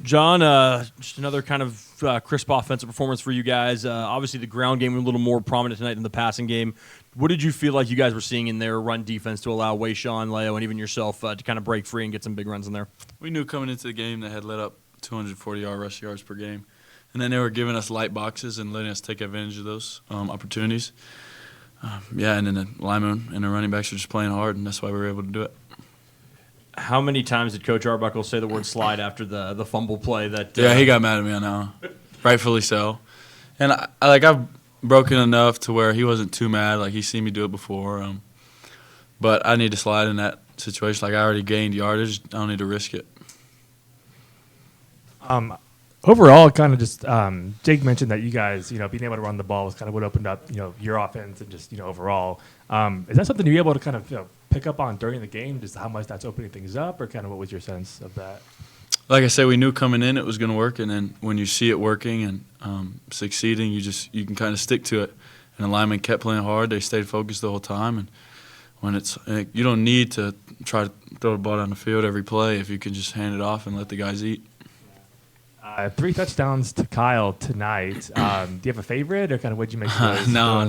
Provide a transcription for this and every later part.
John, just another kind of crisp offensive performance for you guys. Obviously, the ground game was a little more prominent tonight than the passing game. What did you feel like you guys were seeing in their run defense to allow Wayshawn, Leo, and even yourself to kind of break free and get some big runs in there? We knew coming into the game they had let up 240 rush yards per game. And then they were giving us light boxes and letting us take advantage of those opportunities. And then the linemen and the running backs were just playing hard, and that's why we were able to do it. How many times did Coach Arbuckle say the word slide after the fumble play? Yeah, he got mad at me on that one. Rightfully so. And I've broken enough to where he wasn't too mad. Like, he's seen me do it before. But I need to slide in that situation. Like, I already gained yardage. I don't need to risk it. Overall, kind of just Jake mentioned that you guys, being able to run the ball was kind of what opened up, your offense and just, overall. Is that something you're able to kind of pick up on during the game, just how much that's opening things up, or kind of what was your sense of that? Like I said, we knew coming in it was going to work, and then when you see it working and succeeding, you can kind of stick to it. And the linemen kept playing hard; they stayed focused the whole time. And when you don't need to try to throw the ball down the field every play if you can just hand it off and let the guys eat. 3 touchdowns to Kyle tonight. Do you have a favorite, or kind of what did you make of those? No.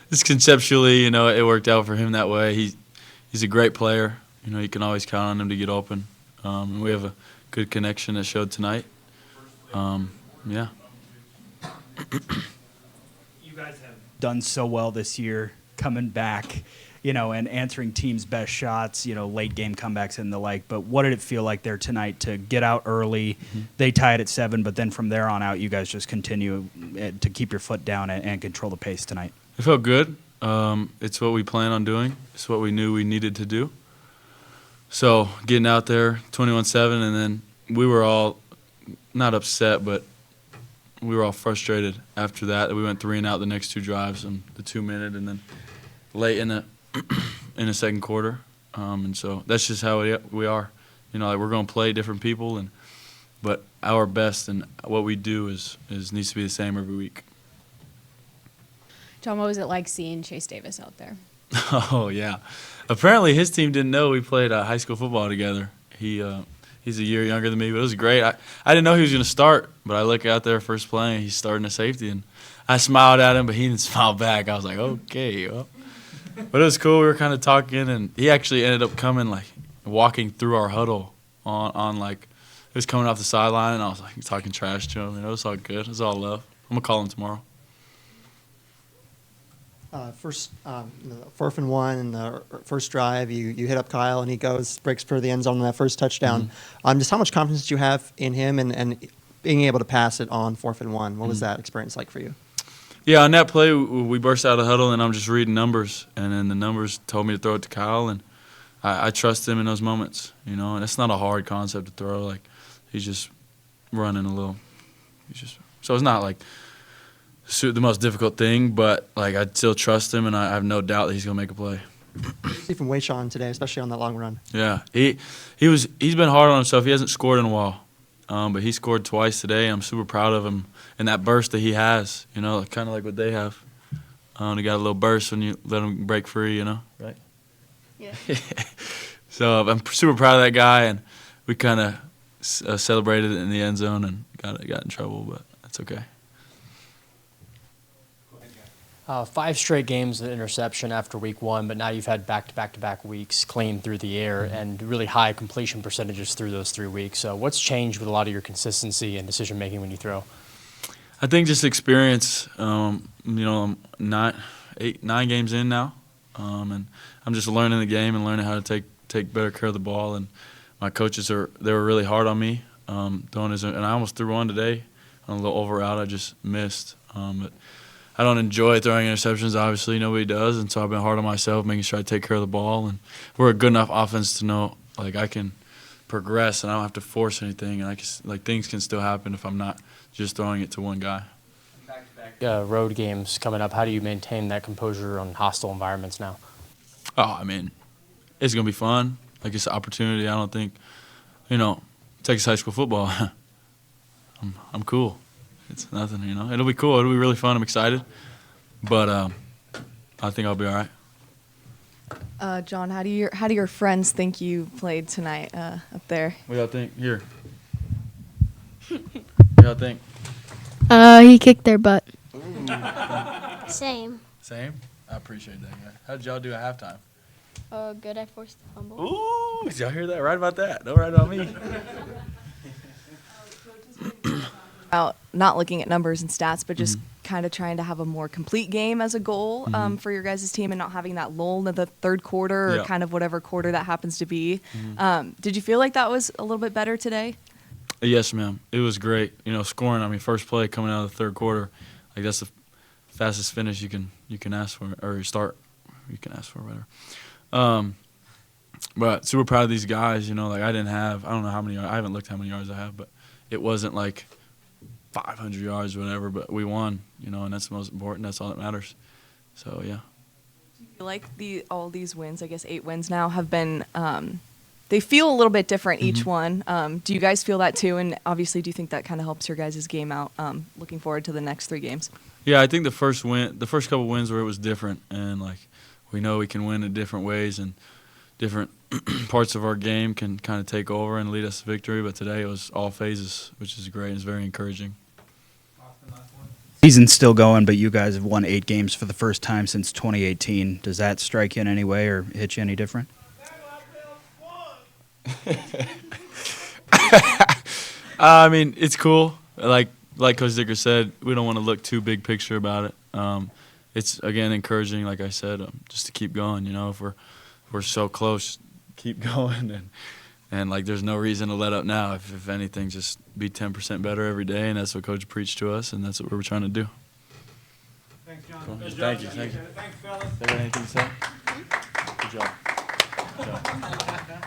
Just conceptually, it worked out for him that way. He's a great player. You can always count on him to get open. We have a good connection that showed tonight. You guys have done so well this year, coming back, and answering teams' best shots, late game comebacks and the like. But what did it feel like there tonight to get out early? Mm-hmm. They tie it at 7, but then from there on out, you guys just continue to keep your foot down and control the pace tonight. It felt good. It's what we plan on doing. It's what we knew we needed to do. So getting out there 21-7, and then we were all not upset, but we were all frustrated after that. We went 3 and out the next 2 drives, and the 2-minute, and then late in the second quarter. And so that's just how we are. We're going to play different people, but our best and what we do needs to be the same every week. John, what was it like seeing Chase Davis out there? Oh, yeah. Apparently his team didn't know we played high school football together. He's a year younger than me, but it was great. I didn't know he was going to start, but I look out there first play, and he's starting a safety, and I smiled at him, but he didn't smile back. I was like, okay, well. But it was cool. We were kind of talking, and he actually ended up coming, walking through our huddle on it was coming off the sideline, and I was talking trash to him. It was all good. It was all love. I'm going to call him tomorrow. First, 4th and 1 in the first drive, you hit up Kyle, and he breaks for the end zone on that first touchdown. Mm-hmm. Just how much confidence do you have in him and being able to pass it on 4th and 1? What was that experience like for you? Yeah, on that play, we burst out of the huddle, and I'm just reading numbers, and then the numbers told me to throw it to Kyle, and I trust him in those moments, and it's not a hard concept to throw. He's just running a little. So it's not the most difficult thing, but I still trust him, and I have no doubt that he's gonna make a play. See from Wayshawn today, especially on that long run. Yeah, he's been hard on himself. He hasn't scored in a while, but he scored twice today. I'm super proud of him and that burst that he has. Kind of like what they have. He got a little burst when you let him break free. Right? Yeah. So I'm super proud of that guy, and we kind of celebrated it in the end zone and got in trouble, but that's okay. 5 straight games of interception after week 1, but now you've had back-to-back weeks clean through the air and really high completion percentages through those 3 weeks. So what's changed with a lot of your consistency and decision-making when you throw? I think just experience. I'm 9 games in now, and I'm just learning the game and learning how to take better care of the ball. And my coaches were really hard on me, and I almost threw one today on a little over route I just missed. But I don't enjoy throwing interceptions. Obviously, nobody does, and so I've been hard on myself, making sure I take care of the ball. And we're a good enough offense to know I can progress and I don't have to force anything, and things can still happen if I'm not just throwing it to one guy. Back-to-back road games coming up. How do you maintain that composure on hostile environments now? Oh, it's gonna be fun. It's an opportunity. I don't think, Texas high school football. I'm cool. It's nothing, It'll be cool. It'll be really fun. I'm excited, but I think I'll be all right. John, how do your friends think you played tonight up there? What do y'all think? Here. What y'all think? He kicked their butt. Same. Same? I appreciate that, guy. How did y'all do at halftime? Good. I forced the fumble. Ooh, did y'all hear that? Right about that. Don't write about me. About not looking at numbers and stats, but just kind of trying to have a more complete game as a goal for your guys' team and not having that lull in the third quarter or Yeah. kind of whatever quarter that happens to be. Did you feel like that was a little bit better today? Yes, ma'am. It was great. Scoring. I mean, first play coming out of the third quarter, like that's the fastest finish you can ask for, or start you can ask for, whatever. But super proud of these guys. Like I don't know how many. I haven't looked how many yards I have, but it wasn't like 500 yards or whatever. But we won. And that's the most important. That's all that matters. So yeah. Like all these wins, I guess 8 wins now have been. They feel a little bit different each one. Do you guys feel that too? And obviously, do you think that kind of helps your guys' game out? Looking forward to the next 3 games. Yeah, I think the first couple wins where it was different, and like we know we can win in different ways, and different parts of our game can kind of take over and lead us to victory. But today it was all phases, which is great. It's very encouraging. Season's still going, but you guys have won 8 games for the first time since 2018. Does that strike you in any way or hit you any different? I mean, it's cool. Like Coach Dicker said, we don't want to look too big picture about it. It's again encouraging, like I said, just to keep going. If we're so close, keep going, and like there's no reason to let up now. If anything, just be 10% better every day, and that's what Coach preached to us, and that's what we're trying to do. Thanks, John. Cool. Good Thank you. job. Thanks, fellas. Is there anything to say? Good job. Good job.